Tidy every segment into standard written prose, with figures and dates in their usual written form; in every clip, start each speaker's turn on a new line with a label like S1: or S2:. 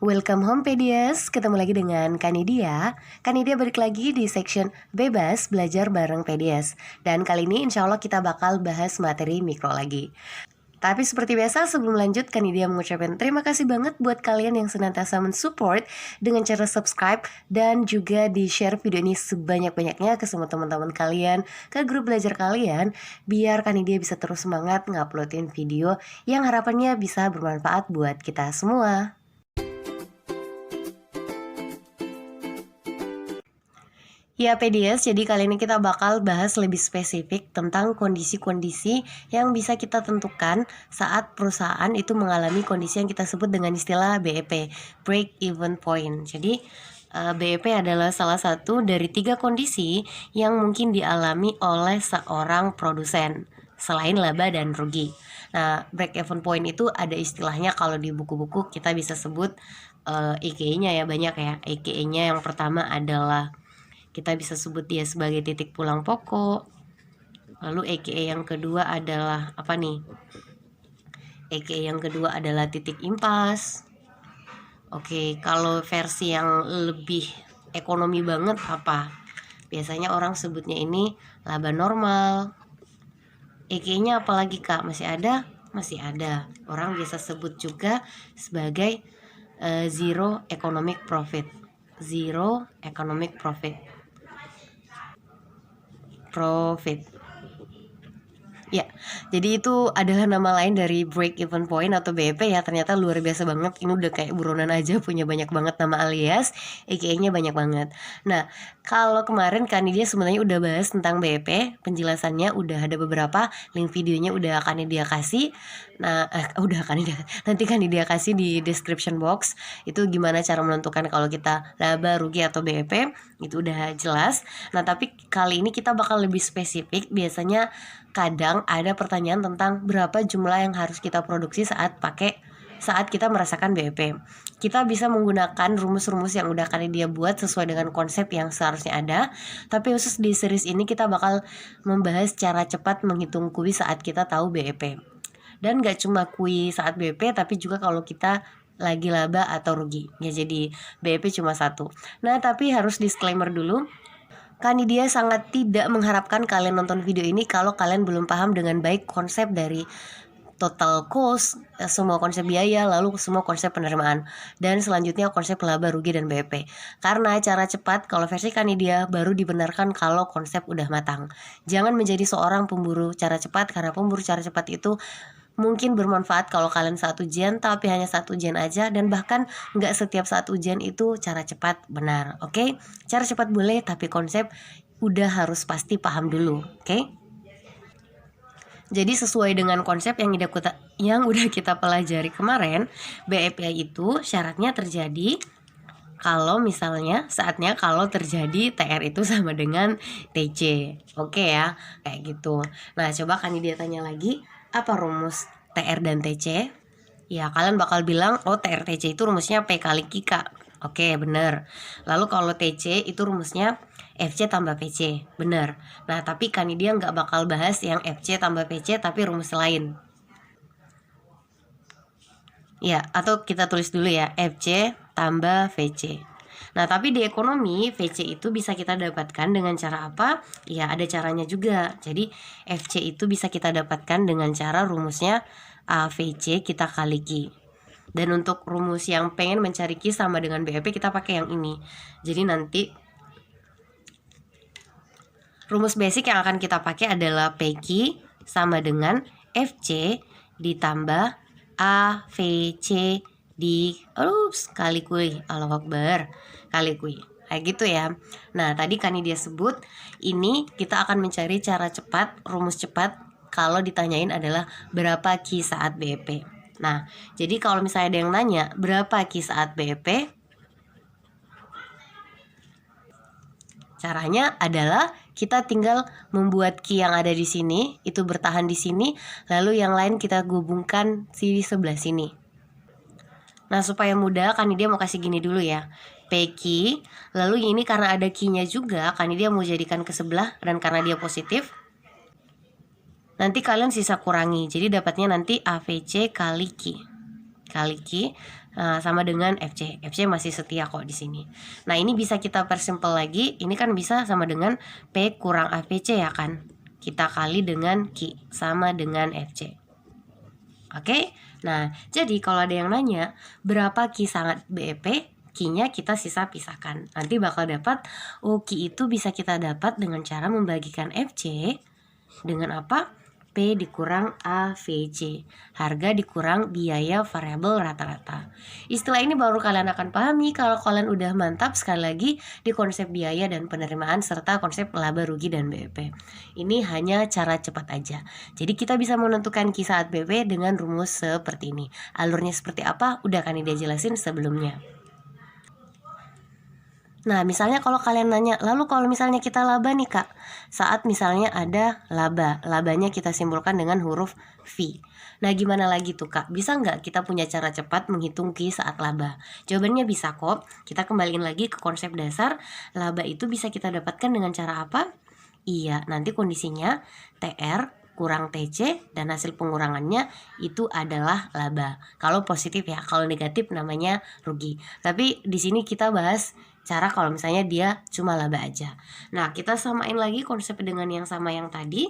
S1: Welcome home Pedias, ketemu lagi dengan Kanidia. Kanidia balik lagi di section Bebas Belajar Bareng Pedias. Dan kali ini insya Allah kita bakal bahas materi mikro lagi. Tapi seperti biasa sebelum lanjut Kanidia mengucapkan terima kasih banget buat kalian yang senantiasa mensupport dengan cara subscribe dan juga di-share video ini sebanyak-banyaknya ke semua teman-teman kalian, ke grup belajar kalian, biar Kanidia bisa terus semangat nguploadin video yang harapannya bisa bermanfaat buat kita semua. Ya Pedias, jadi kali ini kita bakal bahas lebih spesifik tentang kondisi-kondisi yang bisa kita tentukan saat perusahaan itu mengalami kondisi yang kita sebut dengan istilah BEP, Break Even Point. Jadi BEP adalah salah satu dari 3 kondisi yang mungkin dialami oleh seorang produsen selain laba dan rugi. Nah, break even point itu ada istilahnya kalau di buku-buku kita bisa sebut EKE-nya ya, banyak ya. EKE-nya yang pertama adalah kita bisa sebut dia sebagai titik pulang pokok. Lalu EKE yang kedua adalah apa nih? EKE yang kedua adalah titik impas. Oke, kalau versi yang lebih ekonomi banget apa? Biasanya orang sebutnya ini laba normal. EKE-nya apalagi Kak? Masih ada? Masih ada. Orang biasa sebut juga sebagai zero economic profit. Zero economic profit. Ya, jadi itu adalah nama lain dari break even point atau BEP ya. Ternyata luar biasa banget. Ini udah kayak buronan aja punya banyak banget nama alias, EKE-nya banyak banget. Nah, kalau kemarin Kanidia sebenarnya udah bahas tentang BEP, penjelasannya udah ada beberapa, link videonya udah Kanidia kasih. Nah, nanti Kanidia kasih di description box. Itu gimana cara menentukan kalau kita laba, rugi atau BEP, itu udah jelas. Nah, tapi kali ini kita bakal lebih spesifik. Biasanya kadang ada pertanyaan tentang berapa jumlah yang harus kita produksi saat kita merasakan BEP. Kita bisa menggunakan rumus-rumus yang udah Kanidia buat sesuai dengan konsep yang seharusnya ada. Tapi khusus di series ini kita bakal membahas cara cepat menghitung kuis saat kita tahu BEP. Dan gak cuma kuis saat BEP, tapi juga kalau kita lagi laba atau rugi. Ya jadi BEP cuma satu. Nah tapi harus disclaimer dulu. Kanidia sangat tidak mengharapkan kalian nonton video ini kalau kalian belum paham dengan baik konsep dari total cost, semua konsep biaya, lalu semua konsep penerimaan, dan selanjutnya konsep laba, rugi, dan BEP. Karena cara cepat kalau versi Kanidia baru dibenarkan kalau konsep udah matang. Jangan menjadi seorang pemburu cara cepat, karena pemburu cara cepat itu mungkin bermanfaat kalau kalian saat ujian, tapi hanya saat ujian aja, dan bahkan nggak setiap saat ujian itu cara cepat benar. Oke? Cara cepat boleh, tapi konsep udah harus pasti paham dulu. Oke? Jadi sesuai dengan konsep yang udah kita pelajari kemarin, BEP itu syaratnya terjadi kalau misalnya saatnya kalau terjadi TR itu sama dengan TC. Oke ya, kayak gitu. Nah, coba Kanidia tanya lagi, apa rumus TR dan TC? Ya, kalian bakal bilang, oh TR TC itu rumusnya P kali Q, Kak. Oke, bener. Lalu kalau TC itu rumusnya FC tambah PC. Bener. Nah, tapi Kanidia nggak bakal bahas yang FC tambah PC tapi rumus lain. Ya, atau kita tulis dulu ya, FC tambah VC. Nah, tapi di ekonomi, VC itu bisa kita dapatkan dengan cara apa? Ya, ada caranya juga. Jadi, FC itu bisa kita dapatkan dengan cara rumusnya AVC kita kali Q. Dan untuk rumus yang pengen mencari Q sama dengan BEP, kita pakai yang ini. Jadi nanti rumus basic yang akan kita pakai adalah PQ sama dengan FC ditambah AVC kali Q. Allahu Akbar, kali Q. Kayak gitu ya. Nah, tadi Kanidia sebut ini kita akan mencari cara cepat, rumus cepat kalau ditanyain adalah berapa Q saat BEP. Nah, jadi kalau misalnya ada yang nanya berapa Q saat BEP, caranya adalah kita tinggal membuat Q yang ada di sini itu bertahan di sini, lalu yang lain kita gabungkan di sebelah sini. Nah, supaya mudah Kanidia mau kasih gini dulu ya, PQ, lalu ini karena ada Q-nya juga, Kanidia mau jadikan ke sebelah, dan karena dia positif, nanti kalian sisa kurangi, jadi dapatnya nanti AVC kali Q. sama dengan FC. FC masih setia kok di sini. Nah, ini bisa kita persimpel lagi. Ini kan bisa sama dengan P kurang AVC ya kan. Kita kali dengan Q sama dengan FC. Oke. Nah, jadi kalau ada yang nanya berapa Q sangat BEP, Q-nya kita sisa pisahkan. Nanti bakal dapat Q itu bisa kita dapat dengan cara membagikan FC dengan apa? P dikurang AVC, harga dikurang biaya variabel rata-rata. Istilah ini baru kalian akan pahami kalau kalian udah mantap sekali lagi di konsep biaya dan penerimaan serta konsep laba rugi dan BEP. Ini hanya cara cepat aja. Jadi kita bisa menentukan Q saat BEP dengan rumus seperti ini. Alurnya seperti apa? Udah kan dia jelasin sebelumnya. Nah, misalnya kalau kalian nanya, lalu kalau misalnya kita laba nih Kak, saat misalnya ada laba, labanya kita simpulkan dengan huruf V. Nah, gimana lagi tuh Kak? Bisa nggak kita punya cara cepat menghitung Q saat laba? Jawabannya bisa kok. Kita kembaliin lagi ke konsep dasar, laba itu bisa kita dapatkan dengan cara apa? Iya, nanti kondisinya TR kurang TC dan hasil pengurangannya itu adalah laba. Kalau positif ya, kalau negatif namanya rugi. Tapi di sini kita bahas cara kalau misalnya dia cuma laba aja. Nah, kita samain lagi konsep dengan yang sama yang tadi.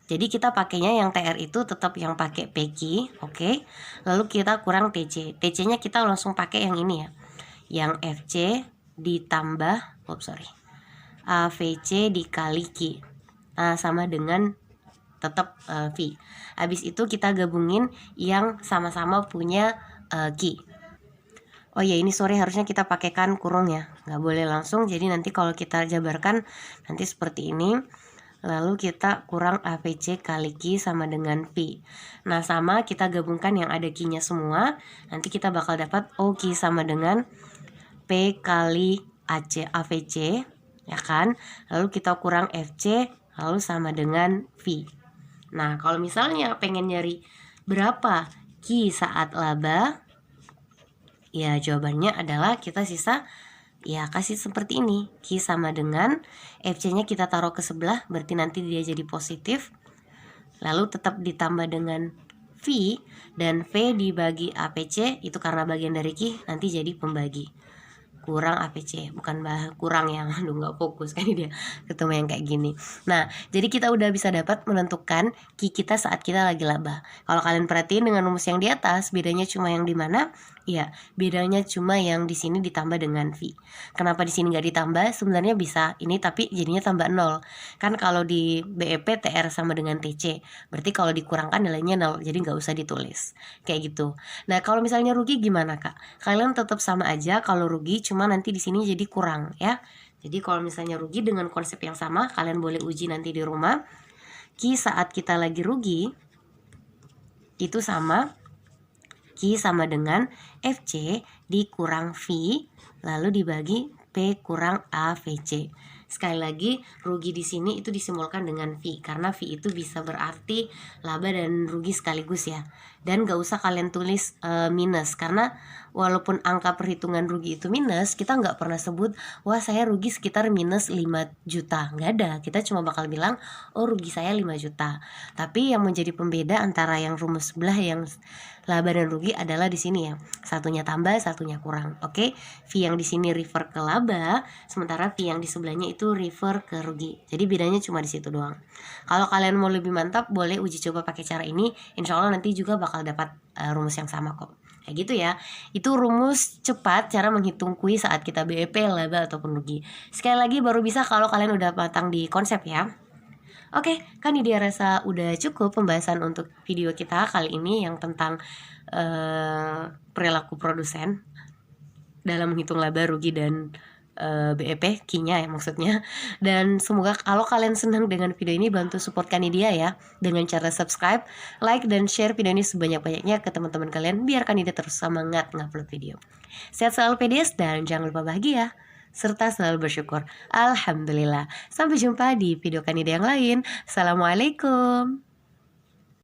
S1: Jadi kita pakainya yang TR itu tetap yang pakai PQ, oke. Lalu kita kurang TC. TC-nya kita langsung pakai yang ini ya. Yang FC ditambah AVC dikali Q. Nah, sama dengan tetap V. Habis itu kita gabungin yang sama-sama punya Q. Oh ya, ini sorry, harusnya kita pakaikan kurung ya, nggak boleh langsung. Jadi nanti kalau kita jabarkan nanti seperti ini. Lalu kita kurang AVC kali Q sama dengan V. Nah, sama kita gabungkan yang ada Q-nya semua. Nanti kita bakal dapat OQ sama dengan P kali AVC, ya kan? Lalu kita kurang FC, lalu sama dengan V. Nah, kalau misalnya pengen nyari berapa Q saat laba, ya jawabannya adalah kita sisa ya kasih seperti ini. Q sama dengan FC-nya kita taruh ke sebelah, berarti nanti dia jadi positif. Lalu tetap ditambah dengan V, dan V dibagi APC itu karena bagian dari Q nanti jadi pembagi. Kurang APC, bukan kurang yang aduh nggak fokus kan dia ketemu yang kayak gini. Nah, jadi kita udah bisa dapat menentukan Q kita saat kita lagi laba. Kalau kalian perhatiin dengan rumus yang di atas, bedanya cuma yang di mana? Ya, bedanya cuma yang di sini ditambah dengan V. Kenapa di sini nggak ditambah? Sebenarnya bisa ini, tapi jadinya tambah 0. Kan kalau di BEP TR sama dengan TC, berarti kalau dikurangkan nilainya 0, jadi nggak usah ditulis. Kayak gitu. Nah, kalau misalnya rugi gimana Kak? Kalian tetap sama aja, kalau rugi cuma nanti di sini jadi kurang ya. Jadi kalau misalnya rugi dengan konsep yang sama, kalian boleh uji nanti di rumah. Q saat kita lagi rugi itu sama Q sama dengan FC dikurang V lalu dibagi P kurang AVC. Sekali lagi, rugi di sini itu disimbolkan dengan V karena V itu bisa berarti laba dan rugi sekaligus ya. Dan gak usah kalian tulis minus, karena walaupun angka perhitungan rugi itu minus, kita nggak pernah sebut wah saya rugi sekitar minus 5 juta. Nggak ada, kita cuma bakal bilang oh rugi saya 5 juta. Tapi yang menjadi pembeda antara yang rumus sebelah yang laba dan rugi adalah di sini ya, satunya tambah satunya kurang. Oke, V yang di sini refer ke laba, sementara V yang di sebelahnya itu refer ke rugi. Jadi bedanya cuma di situ doang. Kalau kalian mau lebih mantap, boleh uji coba pakai cara ini. Insya Allah nanti juga bakal dapat rumus yang sama kok. Kayak gitu ya. Itu rumus cepat cara menghitung Q saat kita BEP, laba ataupun rugi. Sekali lagi baru bisa kalau kalian udah matang di konsep ya. Oke, kan dia rasa udah cukup pembahasan untuk video kita kali ini yang tentang perilaku produsen dalam menghitung laba, rugi, dan BEP, Q-nya ya maksudnya. Dan semoga kalau kalian senang dengan video ini, bantu support Kanidia ya dengan cara subscribe, like, dan share video ini sebanyak-banyaknya ke teman-teman kalian biar Kanidia terus semangat ngupload video. Sehat selalu PDS dan jangan lupa bahagia serta selalu bersyukur. Alhamdulillah. Sampai jumpa di video Kanidia yang lain. Assalamualaikum.